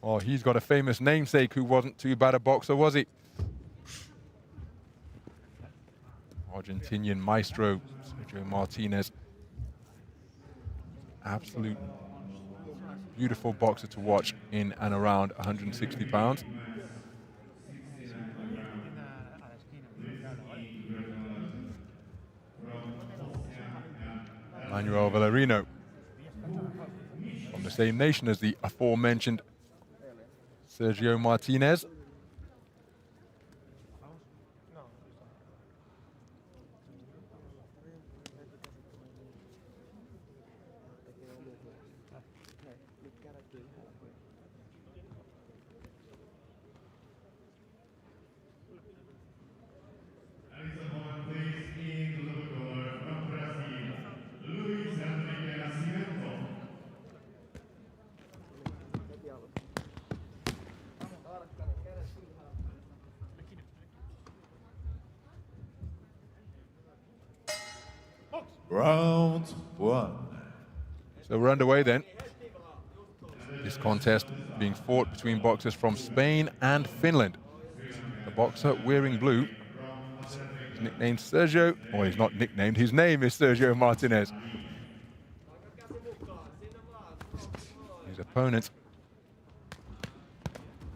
Oh, he's got a famous namesake who wasn't too bad a boxer, was he? Argentinian maestro, Sergio Martinez. Absolute beautiful boxer to watch in and around 160 pounds. Manuel Valerino, from the same nation as the aforementioned Sergio Martinez. Round one. So we're underway then. This contest being fought between boxers from Spain and Finland. The boxer wearing blue is nicknamed Sergio, or he's not nicknamed, his name is Sergio Martinez. His opponent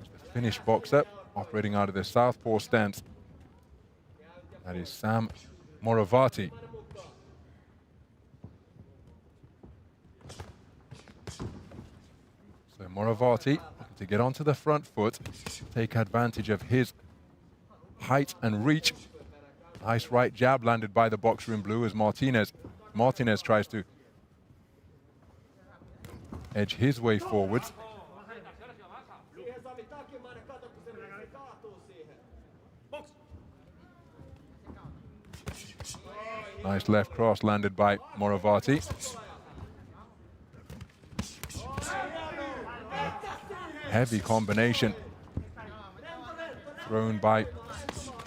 is the Finnish boxer operating out of the southpaw stance. That is Sam MOROVATI. So MOROVATI looking to get onto the front foot, take advantage of his height and reach. Nice right jab landed by the boxer in blue as Martinez tries to edge his way forwards. Nice left cross landed by MOROVATI. Heavy combination thrown by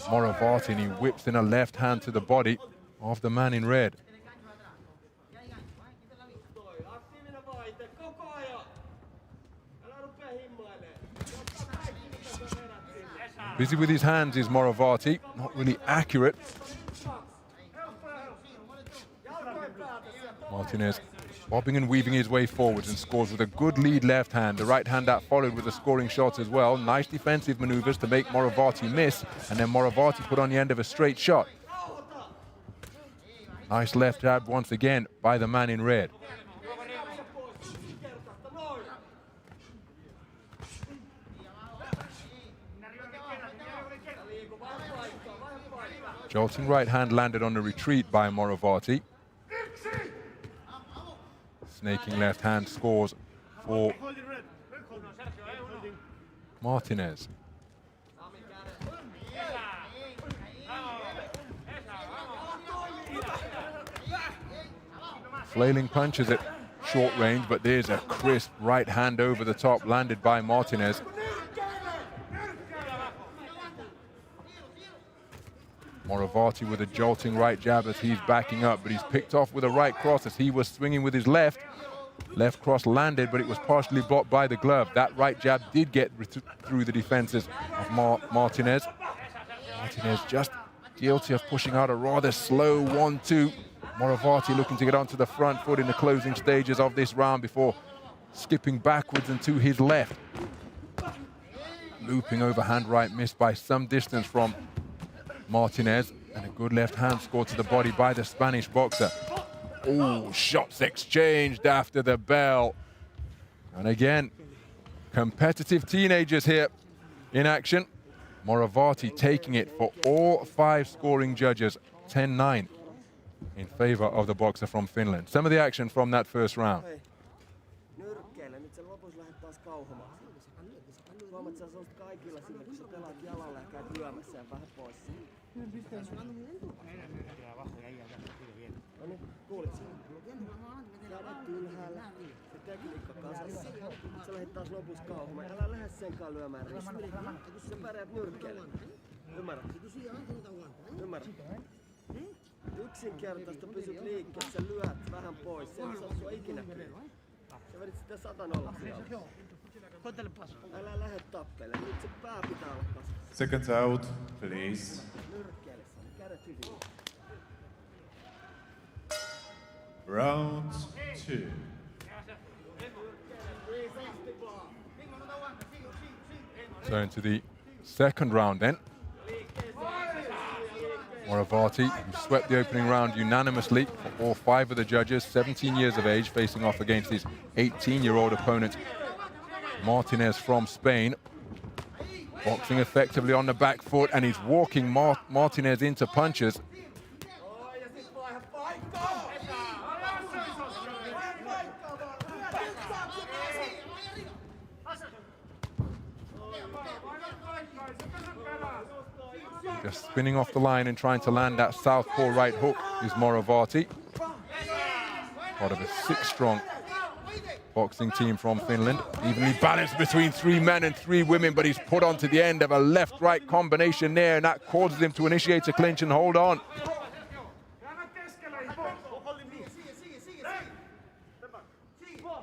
MOROVATI, and he whips in a left hand to the body of the man in red. Busy with his hands is MOROVATI, not really accurate. Martinez bobbing and weaving his way forwards and scores with a good lead left hand. The right hand that followed with a scoring shot as well. Nice defensive maneuvers to make MOROVATI miss, and then MOROVATI put on the end of a straight shot. Nice left jab once again by the man in red. Jolting right hand landed on the retreat by MOROVATI. Snaking left hand scores for Martinez. Flailing punches at short range, but there's a crisp right hand over the top landed by Martinez. MOROVATI with a jolting right jab as he's backing up, but he's picked off with a right cross as he was swinging with his left. Left cross landed, but it was partially blocked by the glove. That right jab did get through the defenses of Martinez. Martinez just guilty of pushing out a rather slow 1-2. MOROVATI looking to get onto the front foot in the closing stages of this round before skipping backwards and to his left. Looping overhand right missed by some distance from Martinez, and a good left hand score to the body by the Spanish boxer. Oh, shots exchanged after the bell. And again, competitive teenagers here in action. MOROVATI taking it for all 5 scoring judges, 10-9 in favor of the boxer from Finland. Some of the action from that first round. Yksinkertaista pysyt liikkeessä, lyöt vähän pois, se ei saa sua ikinä kiinni. Seconds out, please. Round 2. So into the second round then. MOROVATI, who swept the opening round unanimously for all 5 of the judges, 17 years of age, facing off against his 18-year-old opponent, Martinez from Spain. Boxing effectively on the back foot, and he's walking Martinez into punches. Just spinning off the line and trying to land that southpaw right hook is MOROVATI. Part of a 6-strong boxing team from Finland. Evenly balanced between 3 men and 3 women, but he's put onto the end of a left-right combination there, and that causes him to initiate a clinch and hold on.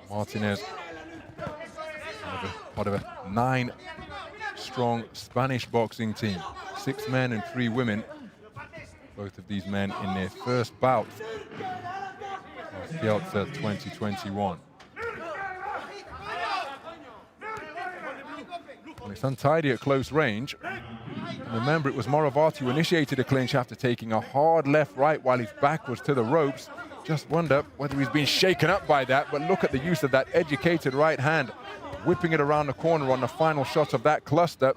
Martinez, part of a 9-strong Spanish boxing team. 6 men and 3 women. Both of these men in their first bout of Kielce 2021. Well, it's untidy at close range. And remember, it was MOROVATI who initiated a clinch after taking a hard left-right while his back was to the ropes. Just wonder whether he's been shaken up by that, but look at the use of that educated right hand, whipping it around the corner on the final shot of that cluster.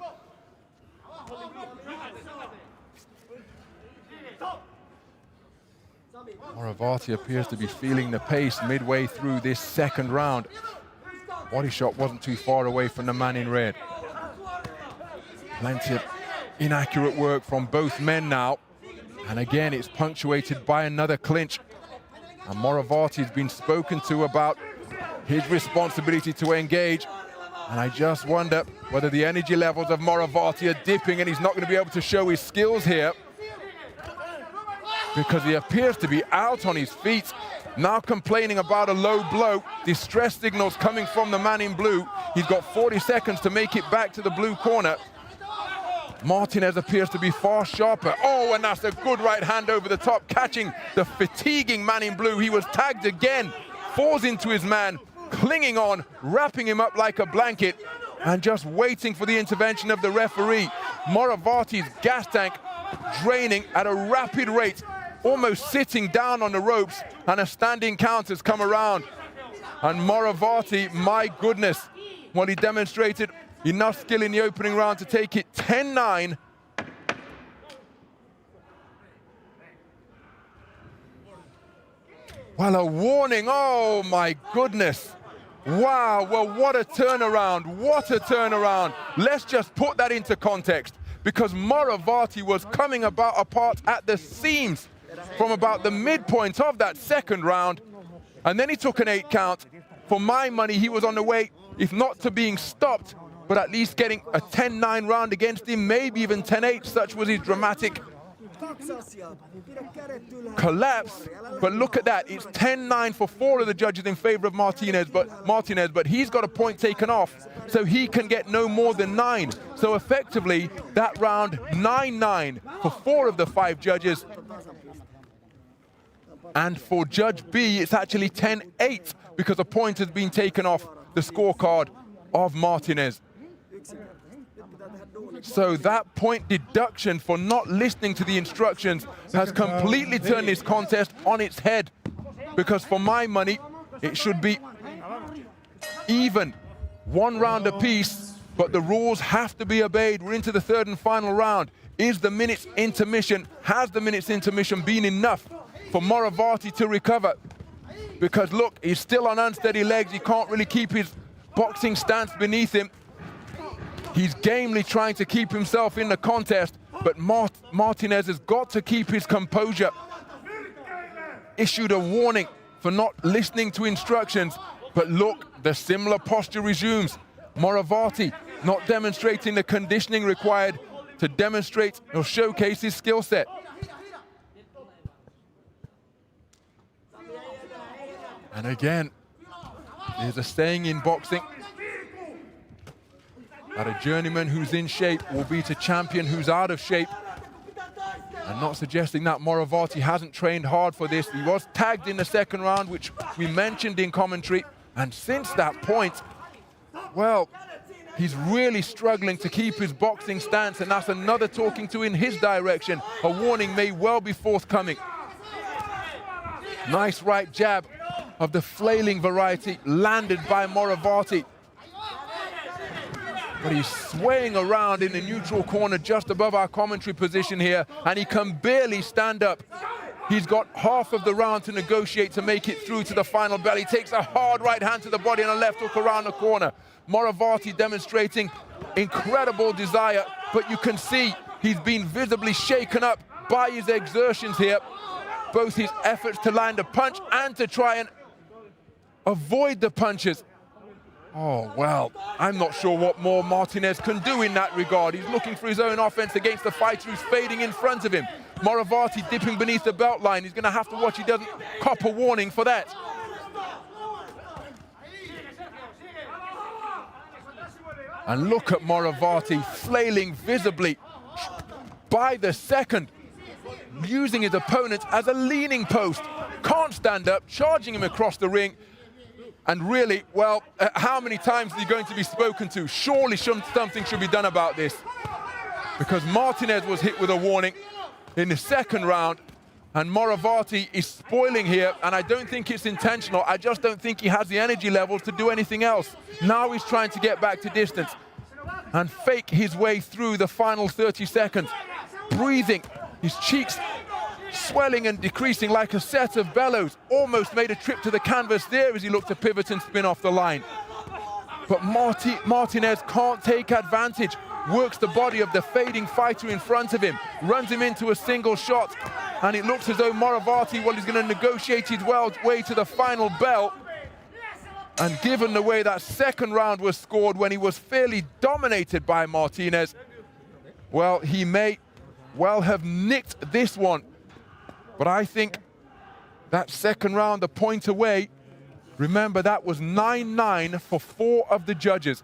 MOROVATI appears to be feeling the pace midway through this second round. Body shot wasn't too far away from the man in red. Plenty of inaccurate work from both men now. And again, it's punctuated by another clinch. And MOROVATI has been spoken to about his responsibility to engage. And I just wonder whether the energy levels of MOROVATI are dipping and he's not going to be able to show his skills here, because he appears to be out on his feet, now complaining about a low blow. Distress signals coming from the man in blue. He's got 40 seconds to make it back to the blue corner. Martinez appears to be far sharper. Oh, and that's a good right hand over the top, catching the fatiguing man in blue. He was tagged again, falls into his man, clinging on, wrapping him up like a blanket, and just waiting for the intervention of the referee. MOROVATI's gas tank draining at a rapid rate, almost sitting down on the ropes, and a standing count has come around. And MOROVATI, my goodness, well, he demonstrated enough skill in the opening round to take it 10-9. Well, a warning, oh my goodness. Wow, well, what a turnaround, what a turnaround. Let's just put that into context, because MOROVATI was coming apart at the seams from about the midpoint of that second round, and then he took an 8 count. For my money, he was on the way, if not to being stopped, but at least getting a 10-9 round against him, maybe even 10-8, such was his dramatic collapse. But look at that, it's 10-9 for 4 of the judges in favor of Martinez, but he's got a point taken off, so he can get no more than 9. So effectively, that round 9-9 for 4 of the 5 judges. And for Judge B, it's actually 10-8 because a point has been taken off the scorecard of Martinez. So that point deduction for not listening to the instructions has completely turned this contest on its head, because for my money, it should be even, 1 round apiece, but the rules have to be obeyed. We're into the 3rd and final round. Is the minute's intermission, has the minute's intermission been enough for MOROVATI to recover? Because look, he's still on unsteady legs. He can't really keep his boxing stance beneath him. He's gamely trying to keep himself in the contest, but Martinez has got to keep his composure. Issued a warning for not listening to instructions, but look, the similar posture resumes. MOROVATI not demonstrating the conditioning required to demonstrate or showcase his skill set. And again, There's a saying in boxing that a journeyman who's in shape will beat a champion who's out of shape. I'm not suggesting that MOROVATI hasn't trained hard for this. He was tagged in the second round, which we mentioned in commentary. And since that point, well, he's really struggling to keep his boxing stance, and that's another talking to in his direction. A warning may well be forthcoming. Nice right jab of the flailing variety landed by MOROVATI. But he's swaying around in the neutral corner just above our commentary position here, and he can barely stand up. He's got half of the round to negotiate to make it through to the final bell. He takes a hard right hand to the body and a left hook around the corner. MOROVATI demonstrating incredible desire, but you can see he's been visibly shaken up by his exertions here. Both his efforts to land a punch and to try and avoid the punches. Oh, well, I'm not sure what more Martinez can do in that regard. He's looking for his own offense against the fighter who's fading in front of him. MOROVATI dipping beneath the belt line. He's going to have to watch he doesn't cop a warning for that. And look at MOROVATI flailing visibly by the second, using his opponent as a leaning post. Can't stand up, charging him across the ring. And really, well, how many times is he going to be spoken to? Surely something should be done about this. Because Martinez was hit with a warning in the second round, and MOROVATI is spoiling here, and I don't think it's intentional. I just don't think he has the energy levels to do anything else. Now he's trying to get back to distance and fake his way through the final 30 seconds. Breathing, his cheeks swelling and decreasing like a set of bellows. Almost made a trip to the canvas there as he looked to pivot and spin off the line. But Martinez can't take advantage. Works the body of the fading fighter in front of him, runs him into a single shot, and it looks as though MOROVATI, well, he's going to negotiate his way to the final bell. And given the way that second round was scored when he was fairly dominated by Martinez, well, he may well have nicked this one. But I think that second round, a point away, remember that was 9-9 for 4 of the judges.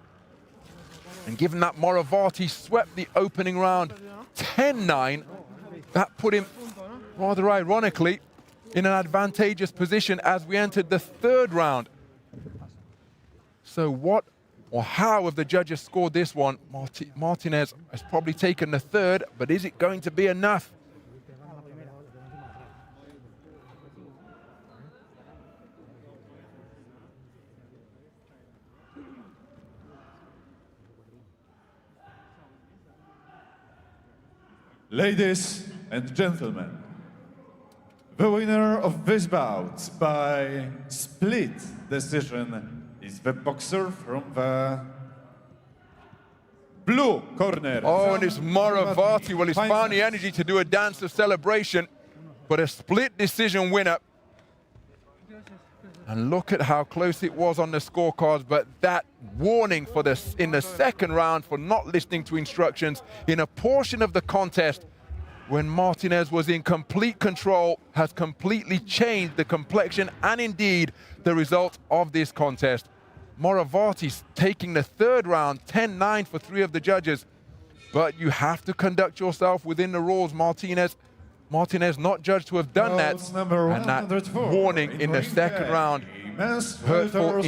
And given that MOROVATI swept the opening round 10-9, that put him, rather ironically, in an advantageous position as we entered the third round. So what or how have the judges scored this one? Martinez has probably taken the third, but is it going to be enough? Ladies and gentlemen, the winner of this bout by split decision is the boxer from the blue corner. Oh, and it's MOROVATI. Well, he's found the energy to do a dance of celebration, but a split decision winner. And look at how close it was on the scorecards, but that warning for this in the second round for not listening to instructions in a portion of the contest when Martinez was in complete control has completely changed the complexion and indeed the result of this contest. MOROVATI's taking the third round, 10-9 for 3 of the judges, but you have to conduct yourself within the rules. Martinez not judged to have done that, and that warning in the second round, hurtful